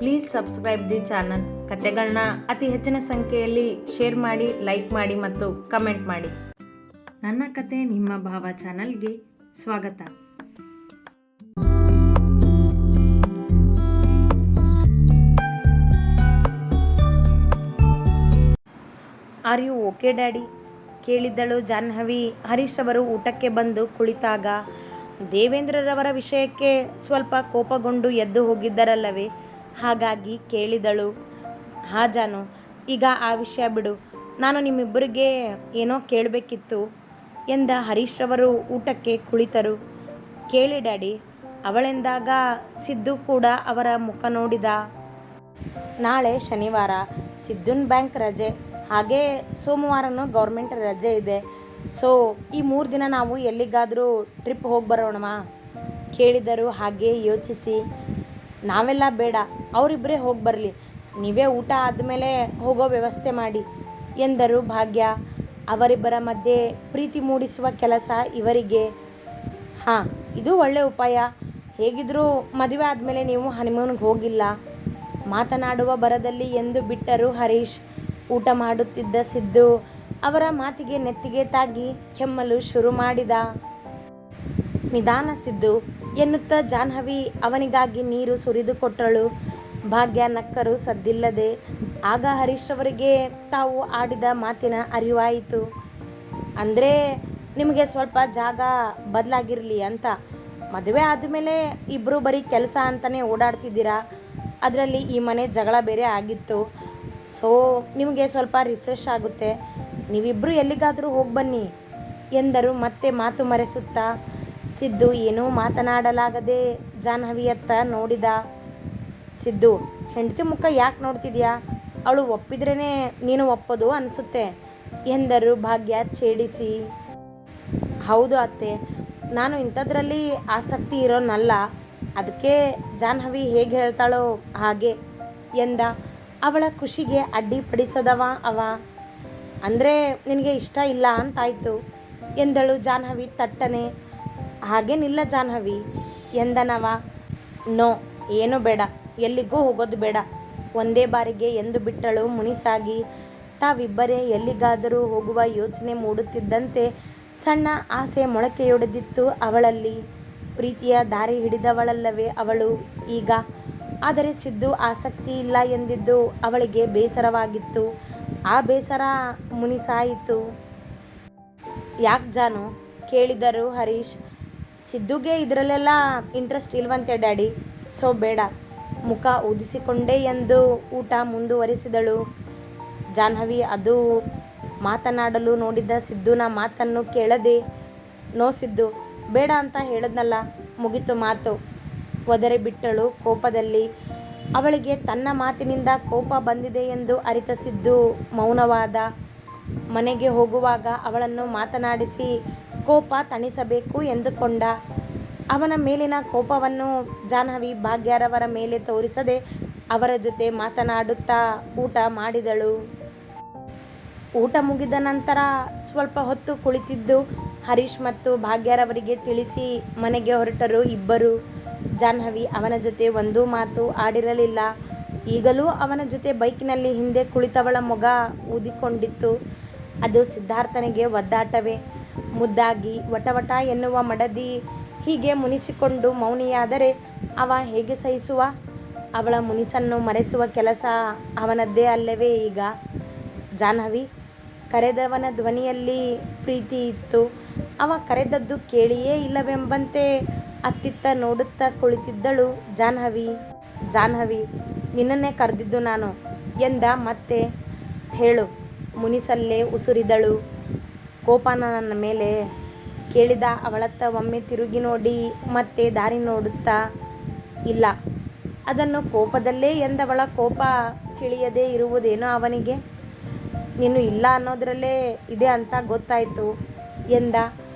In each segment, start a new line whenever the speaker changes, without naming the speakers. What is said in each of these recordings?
Please subscribe the channel. ಕತೆಗಳನ್ನ ಅತಿ ಹೆಚ್ಚಿನ ಸಂಖ್ಯೆಯಲ್ಲಿ ಶೇರ್ ಮಾಡಿ, ಲೈಕ್ ಮಾಡಿ ಮತ್ತು ಕಮೆಂಟ್ ಮಾಡಿ. ನನ್ನ ಕತೆ ನಿಮ್ಮ ಭಾವ ಚಾನಲ್ಗೆ ಸ್ವಾಗತ. Are you okay daddy? ಕೇಳಿದ್ದಳು ಜಾಹ್ನವಿ. ಹರೀಶ್ ಅವರು ಊಟಕ್ಕೆ ಬಂದು ಕುಳಿತಾಗ ದೇವೇಂದ್ರರವರ ವಿಷಯಕ್ಕೆ ಸ್ವಲ್ಪ ಕೋಪಗೊಂಡು ಎದ್ದು ಹೋಗಿದ್ದರಲ್ಲವೇ, ಹಾಗಾಗಿ ಕೇಳಿದಳು. ಹಾ ಜಾನು, ಈಗ ಆ ವಿಷಯ ಬಿಡು. ನಾನು ನಿಮ್ಮಿಬ್ಬರಿಗೆ ಏನೋ ಕೇಳಬೇಕಿತ್ತು ಎಂದ ಹರೀಶ್ ರವರು ಊಟಕ್ಕೆ ಕುಳಿತರು. ಕೇಳಿ ಡ್ಯಾಡಿ ಅವಳೆಂದಾಗ ಸಿದ್ದು ಕೂಡ ಅವರ ಮುಖ ನೋಡಿದ. ನಾಳೆ ಶನಿವಾರ, ಸಿದ್ದುನ್ ಬ್ಯಾಂಕ್ ರಜೆ, ಹಾಗೆ ಸೋಮವಾರನೂ ಗೌರ್ಮೆಂಟ್ ರಜೆ ಇದೆ. ಸೊ ಈ 3 ದಿನ ನಾವು ಎಲ್ಲಿಗಾದರೂ ಟ್ರಿಪ್ ಹೋಗಿ ಬರೋಣವಾ ಕೇಳಿದರು. ಹಾಗೆ ಯೋಚಿಸಿ, ನಾವೆಲ್ಲ ಬೇಡ, ಅವರಿಬ್ಬರೇ ಹೋಗಿ ಬರಲಿ, ನೀವೇ ಊಟ ಆದಮೇಲೆ ಹೋಗೋ ವ್ಯವಸ್ಥೆ ಮಾಡಿ ಎಂದರು ಭಾಗ್ಯ. ಅವರಿಬ್ಬರ ಮಧ್ಯೆ ಪ್ರೀತಿ ಮೂಡಿಸುವ ಕೆಲಸ ಇವರಿಗೆ. ಹಾಂ, ಇದು ಒಳ್ಳೆ ಉಪಾಯ. ಹೇಗಿದ್ರೂ ಮದುವೆ ಆದಮೇಲೆ ನೀವು ಹನಿಮೂನ್ಗೆ ಹೋಗಿಲ್ಲ. ಮಾತನಾಡುವ ಬರದಲ್ಲಿ ಎಂದು ಬಿಟ್ಟರು ಹರೀಶ್. ಊಟ ಮಾಡುತ್ತಿದ್ದ ಸಿದ್ದು ಅವರ ಮಾತಿಗೆ ನೆತ್ತಿಗೆ ತಾಗಿ ಕೆಮ್ಮಲು ಶುರು ಮಾಡಿದ. ನಿಧಾನ ಸಿದ್ದು ಎನ್ನುತ್ತಾ ಜಾಹ್ನವಿ ಅವನಿಗಾಗಿ ನೀರು ಸುರಿದುಕೊಟ್ಟಳು. ಭಾಗ್ಯ ನಕ್ಕರು ಸದ್ದಿಲ್ಲದೆ. ಆಗ ಹರೀಶ್ ಅವರಿಗೆ ತಾವು ಆಡಿದ ಮಾತಿನ ಅರಿವಾಯಿತು. ಅಂದರೆ ನಿಮಗೆ ಸ್ವಲ್ಪ ಜಾಗ ಬದಲಾಗಿರಲಿ ಅಂತ. ಮದುವೆ ಆದಮೇಲೆ ಇಬ್ಬರು ಬರೀ ಕೆಲಸ ಅಂತಲೇ ಓಡಾಡ್ತಿದ್ದೀರಾ. ಅದರಲ್ಲಿ ಈ ಮನೆ ಜಗಳ ಬೇರೆ ಆಗಿತ್ತು. ಸೊ ನಿಮಗೆ ಸ್ವಲ್ಪ ರಿಫ್ರೆಶ್ ಆಗುತ್ತೆ. ನೀವಿಬ್ಬರು ಎಲ್ಲಿಗಾದರೂ ಹೋಗಿ ಬನ್ನಿ ಎಂದರು ಮತ್ತೆ ಮಾತು ಮರೆಸುತ್ತಾ. ಸಿದ್ದು ಏನೂ ಮಾತನಾಡಲಾಗದೆ ಜಾಹ್ನವಿಯತ್ತ ನೋಡಿದ. ಸಿದ್ದು, ಹೆಂಡತಿ ಮುಖ ಯಾಕೆ ನೋಡ್ತಿದ್ಯಾ? ಅವಳು ಒಪ್ಪಿದ್ರೇ ನೀನು ಒಪ್ಪೋದು ಅನಿಸುತ್ತೆ ಎಂದರು ಭಾಗ್ಯ ಛೇಡಿಸಿ. ಹೌದು ಅತ್ತೆ, ನಾನು ಇಂಥದ್ರಲ್ಲಿ ಆಸಕ್ತಿ ಇರೋನಲ್ಲ. ಅದಕ್ಕೆ ಜಾಹ್ನವಿ ಹೇಗೆ ಹೇಳ್ತಾಳೋ ಹಾಗೆ ಎಂದ. ಅವಳ ಖುಷಿಗೆ ಅಡ್ಡಿಪಡಿಸದವ ಅವ. ಅಂದರೆ ನಿನಗೆ ಇಷ್ಟ ಇಲ್ಲ ಅಂತಾಯ್ತು ಎಂದಳು ಜಾಹ್ನವಿ ತಟ್ಟನೆ. ಹಾಗೇನಿಲ್ಲ ಜಾಹ್ನವಿ ಎಂದನವ. ನೋ, ಏನೂ ಬೇಡ, ಎಲ್ಲಿಗೂ ಹೋಗೋದು ಬೇಡ, ಒಂದೇ ಬಾರಿಗೆ ಎಂದು ಬಿಟ್ಟಳು ಮುನಿಸಾಗಿ. ತಾವಿಬ್ಬರೇ ಎಲ್ಲಿಗಾದರೂ ಹೋಗುವ ಯೋಚನೆ ಮೂಡುತ್ತಿದ್ದಂತೆ ಸಣ್ಣ ಆಸೆ ಮೊಳಕೆಯೊಡೆದಿತ್ತು ಅವಳಲ್ಲಿ. ಪ್ರೀತಿಯ ದಾರಿ ಹಿಡಿದವಳಲ್ಲವೇ ಅವಳು ಈಗ. ಆದರೆ ಸಿದ್ದು ಆಸಕ್ತಿ ಇಲ್ಲ ಎಂದಿದ್ದು ಅವಳಿಗೆ ಬೇಸರವಾಗಿತ್ತು. ಆ ಬೇಸರ ಮುನಿಸಾಯಿತು. ಯಾಕೆ ಜಾನು ಕೇಳಿದರು ಹರೀಶ್. ಸಿದ್ದುಗೆ ಇದರಲ್ಲೆಲ್ಲ ಇಂಟ್ರೆಸ್ಟ್ ಇಲ್ವಂತೆ ಡ್ಯಾಡಿ, ಸೊ ಬೇಡ ಮುಖ ಊದಿಸಿಕೊಂಡೇ ಎಂದು ಊಟ ಮುಂದುವರಿಸಿದಳು ಜಾಹ್ನವಿ. ಅದು ಮಾತನಾಡಲು ನೋಡಿದ ಸಿದ್ದುನ ಮಾತನ್ನು ಕೇಳದೆ, ನೋ ಸಿದ್ದು, ಬೇಡ ಅಂತ ಹೇಳಿದ್ನಲ್ಲ, ಮುಗಿತು ಮಾತು ಒದರಿಬಿಟ್ಟಳು ಕೋಪದಲ್ಲಿ. ಅವಳಿಗೆ ತನ್ನ ಮಾತಿನಿಂದ ಕೋಪ ಬಂದಿದೆ ಎಂದು ಅರಿತ ಸಿದ್ದು ಮೌನವಾದ. ಮನೆಗೆ ಹೋಗುವಾಗ ಅವಳನ್ನು ಮಾತನಾಡಿಸಿ ಕೋಪ ತಣಿಸಬೇಕು ಎಂದುಕೊಂಡ. ಅವನ ಮೇಲಿನ ಕೋಪವನ್ನು ಜಾಹ್ನವಿ ಭಾಗ್ಯರವರ ಮೇಲೆ ತೋರಿಸದೆ ಅವರ ಜೊತೆ ಮಾತನಾಡುತ್ತಾ ಊಟ ಮಾಡಿದಳು. ಊಟ ಮುಗಿದ ನಂತರ ಸ್ವಲ್ಪ ಹೊತ್ತು ಕುಳಿತಿದ್ದು ಹರೀಶ್ ಮತ್ತು ಭಾಗ್ಯರವರಿಗೆ ತಿಳಿಸಿ ಮನೆಗೆ ಹೊರಟರು ಇಬ್ಬರು. ಜಾಹ್ನವಿ ಅವನ ಜೊತೆ ಒಂದೂ ಮಾತು ಆಡಿರಲಿಲ್ಲ. ಈಗಲೂ ಅವನ ಜೊತೆ ಬೈಕಿನಲ್ಲಿ ಹಿಂದೆ ಕುಳಿತವಳ ಮೊಗ ಊದಿಕೊಂಡಿತ್ತು. ಅದು ಸಿದ್ಧಾರ್ಥನಿಗೆ ಒದ್ದಾಟವೇ. ಮುದ್ದಾಗಿ ವಟವಟ ಎನ್ನುವ ಮಡದಿ ಹೀಗೆ ಮುನಿಸಿಕೊಂಡು ಮೌನಿಯಾದರೆ ಅವ ಹೇಗೆ ಸಹಿಸುವ? ಅವಳ ಮುನಿಸನ್ನು ಮರೆಸುವ ಕೆಲಸ ಅವನದ್ದೇ ಅಲ್ಲವೇ ಈಗ? ಜಾಹ್ನವಿ ಕರೆದವನ ಧ್ವನಿಯಲ್ಲಿ ಪ್ರೀತಿ ಇತ್ತು. ಅವ ಕರೆದದ್ದು ಕೇಳಿಯೇ ಇಲ್ಲವೆಂಬಂತೆ ಅತ್ತಿತ್ತ ನೋಡುತ್ತಾ ಕುಳಿತಿದ್ದಳು ಜಾಹ್ನವಿ. ಜಾಹ್ನವಿ, ನಿನ್ನನ್ನೇ ಕರೆದಿದ್ದು ನಾನು ಎಂದ ಮತ್ತೆ. ಹೇಳು ಮುನಿಸಲ್ಲೇ ಉಸುರಿದಳು. ಕೋಪನ ನನ್ನ ಮೇಲೆ ಕೇಳಿದ ಅವಳತ್ತ ಒಮ್ಮೆ ತಿರುಗಿ ನೋಡಿ ಮತ್ತೆ ದಾರಿ ನೋಡುತ್ತಾ. ಇಲ್ಲ, ಅದನ್ನು ಕೋಪದಲ್ಲೇ ಎಂದವಳ ಕೋಪ ತಿಳಿಯದೇ ಇರುವುದೇನೋ ಅವನಿಗೆ. ನೀನು ಇಲ್ಲ ಅನ್ನೋದರಲ್ಲೇ ಇದೆ ಅಂತ ಗೊತ್ತಾಯಿತು ಎಂದ.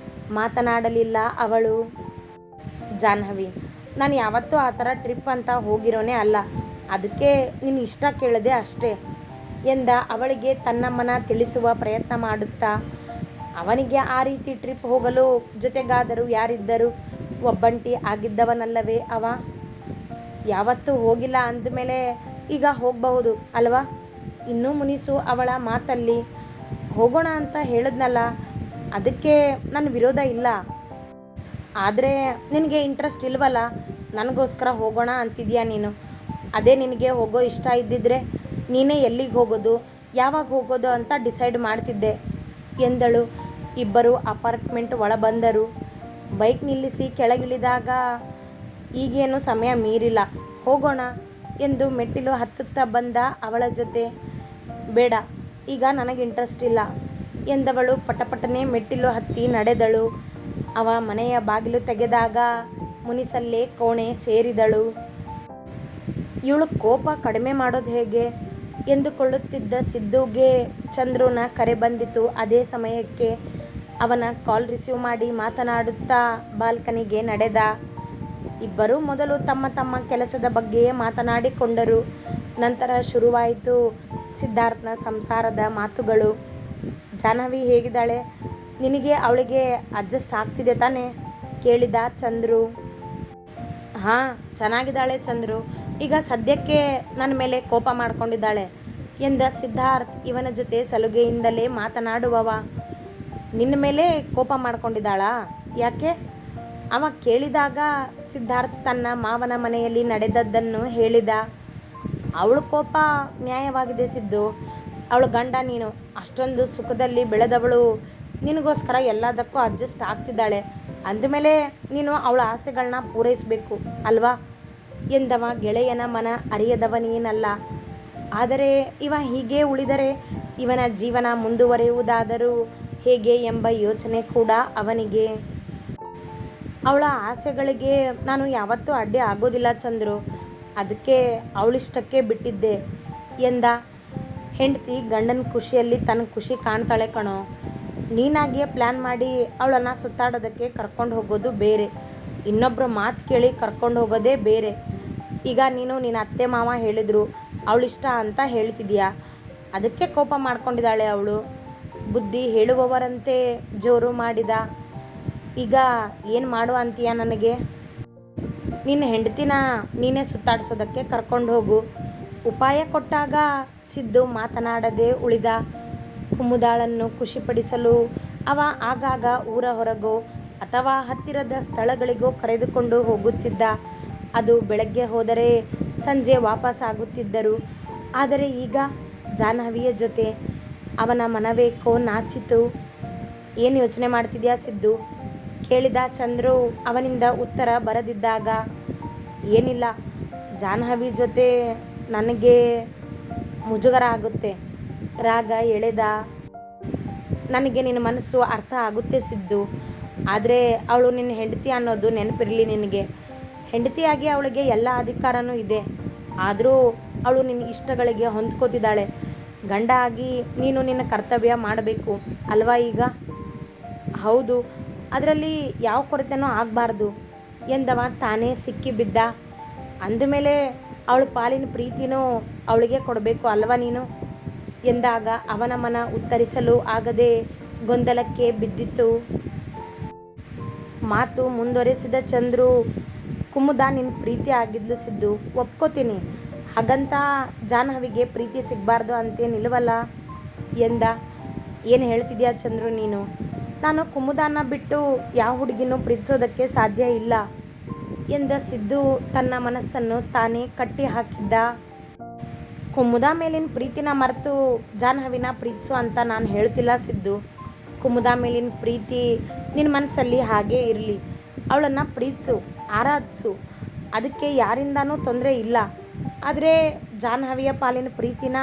ಮಾತನಾಡಲಿಲ್ಲ ಅವಳು. ಜಾಹ್ನವಿ, ನಾನು ಯಾವತ್ತೂ ಆ ಥರ ಟ್ರಿಪ್ ಅಂತ ಹೋಗಿರೋನೇ ಅಲ್ಲ. ಅದಕ್ಕೆ ನೀನು ಇಷ್ಟ ಕೇಳಿದೆ ಅಷ್ಟೇ ಎಂದ ಅವಳಿಗೆ ತನ್ನ ಮನ ತಿಳಿಸುವ ಪ್ರಯತ್ನ ಮಾಡುತ್ತಾ. ಅವನಿಗೆ ಆ ರೀತಿ ಟ್ರಿಪ್ ಹೋಗಲು ಜೊತೆಗಾದರೂ ಯಾರಿದ್ದರು? ಒಬ್ಬಂಟಿ ಆಗಿದ್ದವನಲ್ಲವೇ ಅವ? ಯಾವತ್ತೂ ಹೋಗಿಲ್ಲ ಅಂದಮೇಲೆ ಈಗ ಹೋಗಬಹುದು ಅಲ್ವಾ? ಇನ್ನೂ ಮುನಿಸು ಅವಳ ಮಾತಲ್ಲಿ. ಹೋಗೋಣ ಅಂತ ಹೇಳಿದ್ನಲ್ಲ, ಅದಕ್ಕೆ ನನ್ನ ವಿರೋಧ ಇಲ್ಲ. ಆದರೆ ನಿನಗೆ ಇಂಟ್ರೆಸ್ಟ್ ಇಲ್ವಲ್ಲ, ನನಗೋಸ್ಕರ ಹೋಗೋಣ ಅಂತಿದ್ಯಾ ನೀನು. ಅದೇ ನಿನಗೆ ಹೋಗೋ ಇಷ್ಟ ಇದ್ದಿದ್ರೆ ನೀನೇ ಎಲ್ಲಿಗೆ ಹೋಗೋದು, ಯಾವಾಗ ಹೋಗೋದು ಅಂತ ಡಿಸೈಡ್ ಮಾಡ್ತಿದ್ದೆ ಎಂದಳು. ಇಬ್ಬರು ಅಪಾರ್ಟ್ಮೆಂಟ್ ಒಳ ಬಂದರು. ಬೈಕ್ ನಿಲ್ಲಿಸಿ ಕೆಳಗಿಳಿದಾಗ, ಈಗೇನು ಸಮಯ ಮೀರಿಲ್ಲ, ಹೋಗೋಣ ಎಂದು ಮೆಟ್ಟಿಲು ಹತ್ತುತ್ತಾ ಬಂದ ಅವಳ ಜೊತೆ. ಬೇಡ, ಈಗ ನನಗೆ ಇಂಟ್ರೆಸ್ಟ್ ಇಲ್ಲ ಎಂದವಳು ಪಟಪಟನೆ ಮೆಟ್ಟಿಲು ಹತ್ತಿ ನಡೆದಳು. ಅವ ಮನೆಯ ಬಾಗಿಲು ತೆಗೆದಾಗ ಮುನಿಸಲ್ಲೇ ಕೋಣೆ ಸೇರಿದಳು. ಇವಳು ಕೋಪ ಕಡಿಮೆ ಮಾಡೋದು ಹೇಗೆ ಎಂದುಕೊಳ್ಳುತ್ತಿದ್ದ ಸಿದ್ದುಗೆ ಚಂದ್ರುನ ಕರೆ ಬಂದಿತು. ಅದೇ ಸಮಯಕ್ಕೆ ಅವನ ಕಾಲ್ ರಿಸೀವ್ ಮಾಡಿ ಮಾತನಾಡುತ್ತಾ ಬಾಲ್ಕನಿಗೆ ನಡೆದ. ಇಬ್ಬರೂ ಮೊದಲು ತಮ್ಮ ತಮ್ಮ ಕೆಲಸದ ಬಗ್ಗೆಯೇ ಮಾತನಾಡಿಕೊಂಡರು. ನಂತರ ಶುರುವಾಯಿತು ಸಿದ್ಧಾರ್ಥನ ಸಂಸಾರದ ಮಾತುಗಳು. ಜಾಹ್ನವಿ ಹೇಗಿದ್ದಾಳೆ? ನಿನಗೆ ಅವಳಿಗೆ ಅಡ್ಜಸ್ಟ್ ಆಗ್ತಿದೆ ತಾನೇ ಕೇಳಿದ ಚಂದ್ರು. ಹಾಂ, ಚೆನ್ನಾಗಿದ್ದಾಳೆ ಚಂದ್ರು. ಈಗ ಸದ್ಯಕ್ಕೆ ನನ್ನ ಮೇಲೆ ಕೋಪ ಮಾಡ್ಕೊಂಡಿದ್ದಾಳೆ ಎಂದ ಸಿದ್ಧಾರ್ಥ್ ಇವನ ಜೊತೆ ಸಲುಗೆಯಿಂದಲೇ ಮಾತನಾಡುವವ. ನಿನ್ನ ಮೇಲೆ ಕೋಪ ಮಾಡ್ಕೊಂಡಿದ್ದಾಳಾ? ಯಾಕೆ? ಅವ ಕೇಳಿದಾಗ ಸಿದ್ಧಾರ್ಥ್ ತನ್ನ ಮಾವನ ಮನೆಯಲ್ಲಿ ನಡೆದದ್ದನ್ನು ಹೇಳಿದ. ಅವಳು ಕೋಪ ನ್ಯಾಯವಾಗಿದೆ ಸಿದ್ದು. ಅವಳು ಗಂಡ ನೀನು, ಅಷ್ಟೊಂದು ಸುಖದಲ್ಲಿ ಬೆಳೆದವಳು ನಿನಗೋಸ್ಕರ ಎಲ್ಲದಕ್ಕೂ ಅಡ್ಜಸ್ಟ್ ಆಗ್ತಿದ್ದಾಳೆ ಅಂದಮೇಲೆ ನೀನು ಅವಳ ಆಸೆಗಳನ್ನ ಪೂರೈಸಬೇಕು ಅಲ್ವಾ ಎಂದವ. ಗೆಳೆಯನ ಮನ ಅರಿಯದವನೇನಲ್ಲ. ಆದರೆ ಇವ ಹೀಗೆ ಉಳಿದರೆ ಇವನ ಜೀವನ ಮುಂದುವರಿಯುವುದಾದರೂ ಹೇಗೆ ಎಂಬ ಯೋಚನೆ ಕೂಡ ಅವನಿಗೆ. ಅವಳ ಆಸೆಗಳಿಗೆ ನಾನು ಯಾವತ್ತೂ ಅಡ್ಡಿ ಆಗೋದಿಲ್ಲ ಚಂದ್ರು, ಅದಕ್ಕೆ ಅವಳಿಷ್ಟಕ್ಕೆ ಬಿಟ್ಟಿದ್ದೆ ಎಂದ. ಹೆಂಡತಿ ಗಂಡನ ಖುಷಿಯಲ್ಲಿ ತನ್ನ ಖುಷಿ ಕಾಣ್ತಾಳೆ ಕಣೋ. ನೀನಾಗಿಯೇ ಪ್ಲ್ಯಾನ್ ಮಾಡಿ ಅವಳನ್ನು ಸುತ್ತಾಡೋದಕ್ಕೆ ಕರ್ಕೊಂಡು ಹೋಗೋದು ಬೇರೆ, ಇನ್ನೊಬ್ಬರ ಮಾತು ಕೇಳಿ ಕರ್ಕೊಂಡು ಹೋಗೋದೇ ಬೇರೆ. ಈಗ ನೀನು ನಿನ್ನ ಅತ್ತೆ ಮಾವ ಹೇಳಿದರು ಅವಳಿಷ್ಟ ಅಂತ ಹೇಳ್ತಿದ್ಯಾ, ಅದಕ್ಕೆ ಕೋಪ ಮಾಡ್ಕೊಂಡಿದ್ದಾಳೆ ಅವಳು. ಬುದ್ಧಿ ಹೇಳುವವರಂತೆ ಜೋರು ಮಾಡಿದ. ಈಗ ಏನು ಮಾಡು ಅಂತೀಯ ನನಗೆ? ನಿನ್ನ ಹೆಂಡತಿನ ನೀನೇ ಸುತ್ತಾಡಿಸೋದಕ್ಕೆ ಕರ್ಕೊಂಡು ಹೋಗು. ಉಪಾಯ ಕೊಟ್ಟಾಗ ಸಿದ್ದು ಮಾತನಾಡದೆ ಉಳಿದ. ಕುಮುದಾಳನ್ನು ಖುಷಿಪಡಿಸಲು ಅವ ಆಗಾಗ ಊರ ಹೊರಗೋ ಅಥವಾ ಹತ್ತಿರದ ಸ್ಥಳಗಳಿಗೋ ಕರೆದುಕೊಂಡು ಹೋಗುತ್ತಿದ್ದ. ಅದು ಬೆಳಗ್ಗೆ ಹೋದರೆ ಸಂಜೆ ವಾಪಸ್ಸಾಗುತ್ತಿದ್ದರು. ಆದರೆ ಈಗ ಜಾಹ್ನವಿಯ ಜೊತೆ ಅವನ ಮನವೇಕೋ ನಾಚಿತು. ಏನು ಯೋಚನೆ ಮಾಡ್ತಿದ್ಯಾ ಸಿದ್ದು ಕೇಳಿದ ಚಂದ್ರು ಅವನಿಂದ ಉತ್ತರ ಬರದಿದ್ದಾಗ. ಏನಿಲ್ಲ, ಜಾಹ್ನವಿ ಜೊತೆ ನನಗೆ ಮುಜುಗರ ಆಗುತ್ತೆ. ರಾಗ ಎಳೆದ. ನನಗೆ ನಿನ್ನ ಮನಸ್ಸು ಅರ್ಥ ಆಗುತ್ತೆ ಸಿದ್ದು, ಆದರೆ ಅವಳು ನಿನ್ನ ಹೆಂಡತಿ ಅನ್ನೋದು ನೆನಪಿರಲಿ ನಿನಗೆ. ಹೆಂಡತಿಯಾಗಿ ಅವಳಿಗೆ ಎಲ್ಲ ಅಧಿಕಾರನೂ ಇದೆ, ಆದರೂ ಅವಳು ನಿನ್ನ ಇಷ್ಟಗಳಿಗೆ ಹೊಂದ್ಕೋತಿದ್ದಾಳೆ. ಗಂಡ ಆಗಿ ನೀನು ನಿನ್ನ ಕರ್ತವ್ಯ ಮಾಡಬೇಕು ಅಲ್ವಾ ಈಗ? ಹೌದು, ಅದರಲ್ಲಿ ಯಾವ ಕೊರತೆನೂ ಆಗಬಾರ್ದು ಎಂದವ ತಾನೇ ಸಿಕ್ಕಿಬಿದ್ದ. ಅಂದಮೇಲೆ ಅವಳ ಪಾಲಿನ ಪ್ರೀತಿನೂ ಅವಳಿಗೆ ಕೊಡಬೇಕು ಅಲ್ವಾ ನೀನು ಎಂದಾಗ ಅವನ ಮನ ಉತ್ತರಿಸಲು ಆಗದೆ ಗೊಂದಲಕ್ಕೆ ಬಿದ್ದಿತು. ಮಾತು ಮುಂದುವರೆಸಿದ ಚಂದ್ರು, ಕುಮುದ ನಿನ್ನ ಪ್ರೀತಿ ಆಗಿದ್ಲು ಸಿದ್ದು, ಒಪ್ಕೋತೀನಿ. ಹಾಗಂತ ಜಾಹ್ನವಿಗೆ ಪ್ರೀತಿ ಸಿಗಬಾರ್ದು ಅಂತೇನಿಲ್ವಲ್ಲ ಎಂದ. ಏನು ಹೇಳ್ತಿದ್ಯಾ ಚಂದ್ರು ನೀನು? ನಾನು ಕುಮುದಾನ ಬಿಟ್ಟು ಯಾವ ಹುಡುಗಿನೂ ಪ್ರೀತಿಸೋದಕ್ಕೆ ಸಾಧ್ಯ ಇಲ್ಲ ಎಂದ ಸಿದ್ದು ತನ್ನ ಮನಸ್ಸನ್ನು ತಾನೇ ಕಟ್ಟಿ ಹಾಕಿದ್ದ. ಕುಮುದ ಮೇಲಿನ ಪ್ರೀತಿನ ಮರೆತು ಜಾಹ್ನವಿನ ಪ್ರೀತಿಸು ಅಂತ ನಾನು ಹೇಳ್ತಿಲ್ಲ ಸಿದ್ದು. ಕುಮುದ ಮೇಲಿನ ಪ್ರೀತಿ ನಿನ್ನ ಮನಸ್ಸಲ್ಲಿ ಹಾಗೇ ಇರಲಿ. ಅವಳನ್ನು ಪ್ರೀತಿಸು, ಆರಾಧಿಸು, ಅದಕ್ಕೆ ಯಾರಿಂದನೂ ತೊಂದರೆ ಇಲ್ಲ. ಆದರೆ ಜಾಹ್ನವಿಯ ಪಾಲಿನ ಪ್ರೀತಿನ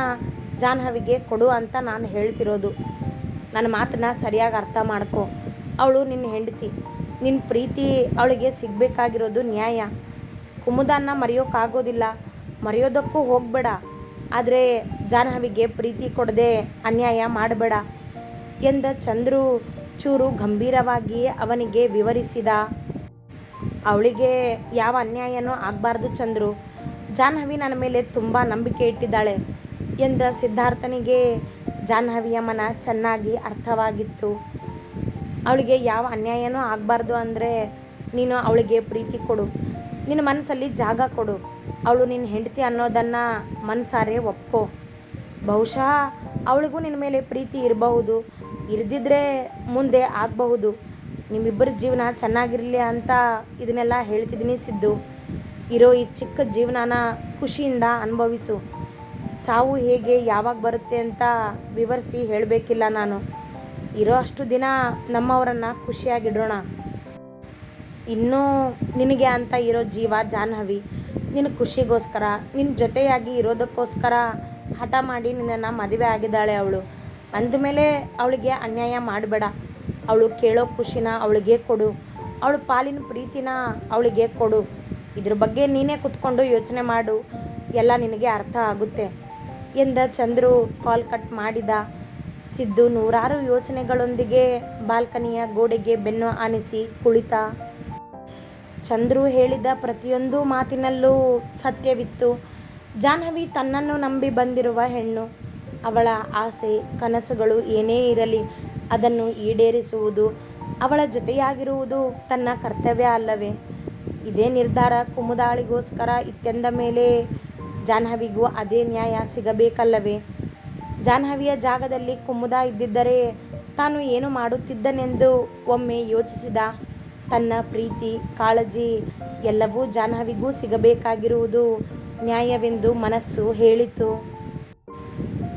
ಜಾಹ್ನವಿಗೆ ಕೊಡು ಅಂತ ನಾನು ಹೇಳ್ತಿರೋದು. ನನ್ನ ಮಾತನ್ನ ಸರಿಯಾಗಿ ಅರ್ಥ ಮಾಡ್ಕೊ. ಅವಳು ನಿನ್ನ ಹೆಂಡತಿ, ನಿನ್ನ ಪ್ರೀತಿ ಅವಳಿಗೆ ಸಿಗಬೇಕಾಗಿರೋದು ನ್ಯಾಯ. ಕುಮುದನ್ನ ಮರೆಯೋಕ್ಕಾಗೋದಿಲ್ಲ, ಮರೆಯೋದಕ್ಕೂ ಹೋಗಬೇಡ. ಆದರೆ ಜಾಹ್ನವಿಗೆ ಪ್ರೀತಿ ಕೊಡದೆ ಅನ್ಯಾಯ ಮಾಡಬೇಡ ಎಂದ ಚಂದ್ರು ಚೂರು ಗಂಭೀರವಾಗಿ ಅವನಿಗೆ ವಿವರಿಸಿದ. ಅವಳಿಗೆ ಯಾವ ಅನ್ಯಾಯನೂ ಆಗಬಾರ್ದು ಚಂದ್ರು. ಜಾಹ್ನವಿ ನನ್ನ ಮೇಲೆ ತುಂಬ ನಂಬಿಕೆ ಇಟ್ಟಿದ್ದಾಳೆ ಎಂದ ಸಿದ್ಧಾರ್ಥನಿಗೆ ಜಾಹ್ನವಿಯ ಮನ ಚೆನ್ನಾಗಿ ಅರ್ಥವಾಗಿತ್ತು. ಅವಳಿಗೆ ಯಾವ ಅನ್ಯಾಯನೂ ಆಗಬಾರ್ದು ಅಂದರೆ ನೀನು ಅವಳಿಗೆ ಪ್ರೀತಿ ಕೊಡು, ನಿನ್ನ ಮನಸ್ಸಲ್ಲಿ ಜಾಗ ಕೊಡು. ಅವಳು ನಿನ್ನ ಹೆಂಡತಿ ಅನ್ನೋದನ್ನು ಮನಸಾರೆ ಒಪ್ಕೋ. ಬಹುಶಃ ಅವಳಿಗೂ ನಿನ್ನ ಮೇಲೆ ಪ್ರೀತಿ ಇರಬಹುದು, ಇರದಿದ್ದರೆ ಮುಂದೆ ಆಗಬಹುದು. ನಿಮ್ಮಿಬ್ಬರ ಜೀವನ ಚೆನ್ನಾಗಿರಲಿ ಅಂತ ಇದನ್ನೆಲ್ಲ ಹೇಳ್ತಿದ್ದೀನಿ ಸಿದ್ದು. ಇರೋ ಈ ಚಿಕ್ಕ ಜೀವನನ ಖುಷಿಯಿಂದ ಅನುಭವಿಸು. ಸಾವು ಹೇಗೆ ಯಾವಾಗ ಬರುತ್ತೆ ಅಂತ ವಿವರಿಸಿ ಹೇಳಬೇಕಿಲ್ಲ ನಾನು. ಇರೋ ಅಷ್ಟು ದಿನ ನಮ್ಮವರನ್ನು ಖುಷಿಯಾಗಿಡೋಣ. ಇನ್ನೂ ನಿನಗೆ ಅಂತ ಇರೋ ಜೀವ ಜಾಹ್ನವಿ. ನಿನ್ನ ಖುಷಿಗೋಸ್ಕರ, ನಿನ್ನ ಜೊತೆಯಾಗಿ ಇರೋದಕ್ಕೋಸ್ಕರ ಹಠ ಮಾಡಿ ನಿನ್ನನ್ನು ಮದುವೆ ಆಗಿದ್ದಾಳೆ ಅವಳು. ಅಂದಮೇಲೆ ಅವಳಿಗೆ ಅನ್ಯಾಯ ಮಾಡಬೇಡ. ಅವಳು ಕೇಳೋ ಖುಷಿನ ಅವಳಿಗೆ ಕೊಡು, ಅವಳ ಪಾಲಿನ ಪ್ರೀತಿನ ಅವಳಿಗೆ ಕೊಡು. ಇದ್ರ ಬಗ್ಗೆ ನೀನೇ ಕೂತ್ಕೊಂಡು ಯೋಚನೆ ಮಾಡು, ಎಲ್ಲ ನಿನಗೆ ಅರ್ಥ ಆಗುತ್ತೆ ಎಂದ ಚಂದ್ರು ಕಾಲ್ ಕಟ್ ಮಾಡಿದ. ಸಿದ್ದು ನೂರಾರು ಯೋಚನೆಗಳೊಂದಿಗೆ ಬಾಲ್ಕನಿಯ ಗೋಡೆಗೆ ಬೆನ್ನು ಆನಿಸಿ ಕುಳಿತ. ಚಂದ್ರು ಹೇಳಿದ ಪ್ರತಿಯೊಂದು ಮಾತಿನಲ್ಲೂ ಸತ್ಯವಿತ್ತು. ಜಾಹ್ನವಿ ತನ್ನನ್ನು ನಂಬಿ ಬಂದಿರುವ ಹೆಣ್ಣು. ಅವಳ ಆಸೆ ಕನಸುಗಳು ಏನೇ ಇರಲಿ ಅದನ್ನು ಈಡೇರಿಸುವುದು, ಅವಳ ಜೊತೆಯಾಗಿರುವುದು ತನ್ನ ಕರ್ತವ್ಯ ಅಲ್ಲವೇ? ಇದೇ ನಿರ್ಧಾರ ಕುಮುದಾಳಿಗೋಸ್ಕರ ಇತ್ತೆಂದ ಮೇಲೆ ಜಾಹ್ನವಿಗೂ ಅದೇ ನ್ಯಾಯ ಸಿಗಬೇಕಲ್ಲವೇ? ಜಾಹ್ನವಿಯ ಜಾಗದಲ್ಲಿ ಕುಮುದ ಇದ್ದಿದ್ದರೆ ತಾನು ಏನು ಮಾಡುತ್ತಿದ್ದನೆಂದು ಒಮ್ಮೆ ಯೋಚಿಸಿದ. ತನ್ನ ಪ್ರೀತಿ ಕಾಳಜಿ ಎಲ್ಲವೂ ಜಾಹ್ನವಿಗೂ ಸಿಗಬೇಕಾಗಿರುವುದು ನ್ಯಾಯವೆಂದು ಮನಸ್ಸು ಹೇಳಿತು.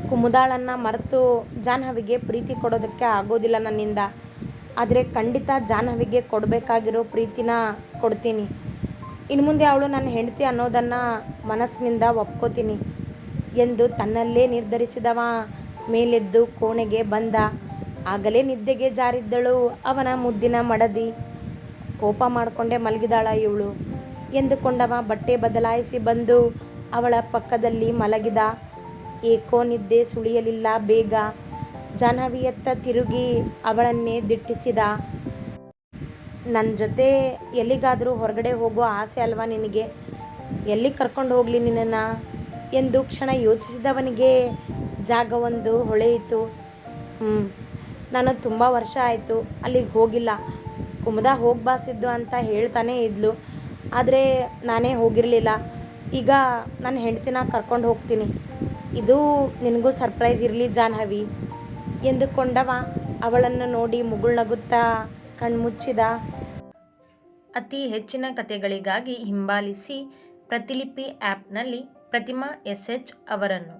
ಕುಮುದಾಳನ್ನು ಮರೆತು ಜಾಹ್ನವಿಗೆ ಪ್ರೀತಿ ಕೊಡೋದಕ್ಕೆ ಆಗೋದಿಲ್ಲ ನನ್ನಿಂದ. ಆದರೆ ಖಂಡಿತ ಜಾಹ್ನವಿಗೆ ಕೊಡಬೇಕಾಗಿರೋ ಪ್ರೀತಿನ ಕೊಡ್ತೀನಿ. ಇನ್ನು ಮುಂದೆ ಅವಳು ನನ್ನ ಹೆಂಡತಿ ಅನ್ನೋದನ್ನು ಮನಸ್ಸಿನಿಂದ ಒಪ್ಕೋತೀನಿ ಎಂದು ತನ್ನಲ್ಲೇ ನಿರ್ಧರಿಸಿದವ ಮೇಲೆದ್ದು ಕೋಣೆಗೆ ಬಂದ. ಆಗಲೇ ನಿದ್ದೆಗೆ ಜಾರಿದ್ದಳು ಅವನ ಮುದ್ದಿನ ಮಡದಿ. ಕೋಪ ಮಾಡಿಕೊಂಡೇ ಮಲಗಿದಾಳ ಇವಳು ಎಂದುಕೊಂಡವ ಬಟ್ಟೆ ಬದಲಾಯಿಸಿ ಬಂದು ಅವಳ ಪಕ್ಕದಲ್ಲಿ ಮಲಗಿದ. ಏಕೋ ನಿದ್ದೆ ಸುಳಿಯಲಿಲ್ಲ ಬೇಗ. ಜಾಹ್ನವಿಯತ್ತ ತಿರುಗಿ ಅವಳನ್ನೇ ದಿಟ್ಟಿಸಿದ. ನನ್ನ ಜೊತೆ ಎಲ್ಲಿಗಾದರೂ ಹೊರಗಡೆ ಹೋಗೋ ಆಸೆ ಅಲ್ವಾ ನಿನಗೆ? ಎಲ್ಲಿ ಕರ್ಕೊಂಡು ಹೋಗಲಿ ನಿನ್ನನ್ನು ಎಂದು ಕ್ಷಣ ಯೋಚಿಸಿದವನಿಗೆ ಜಾಗವೊಂದು ಹೊಳೆಯಿತು. ನಾನು ತುಂಬ ವರ್ಷ ಆಯಿತು ಅಲ್ಲಿಗೆ ಹೋಗಿಲ್ಲ. ಕುಮುದ ಹೋಗ್ಬಾಸಿದ್ದು ಅಂತ ಹೇಳ್ತಾನೇ ಇದ್ಲು, ಆದರೆ ನಾನೇ ಹೋಗಿರಲಿಲ್ಲ. ಈಗ ನನ್ನ ಹೆಂಡ್ತಿನ ಕರ್ಕೊಂಡು ಹೋಗ್ತೀನಿ. ಇದು ನಿನಗೂ ಸರ್ಪ್ರೈಸ್ ಇರಲಿ ಜಾಹ್ನವಿ ಎಂದುಕೊಂಡವ ಅವಳನ್ನು ನೋಡಿ ಮುಗುಳ್ನಗುತ್ತಾ ಕಣ್ಮುಚ್ಚಿದ. ಅತಿ ಹೆಚ್ಚಿನ ಕಥೆಗಳಿಗಾಗಿ ಹಿಂಬಾಲಿಸಿ ಪ್ರತಿಲಿಪಿ ಆ್ಯಪ್ನಲ್ಲಿ ಪ್ರತಿಮಾ SH ಅವರನ್ನು.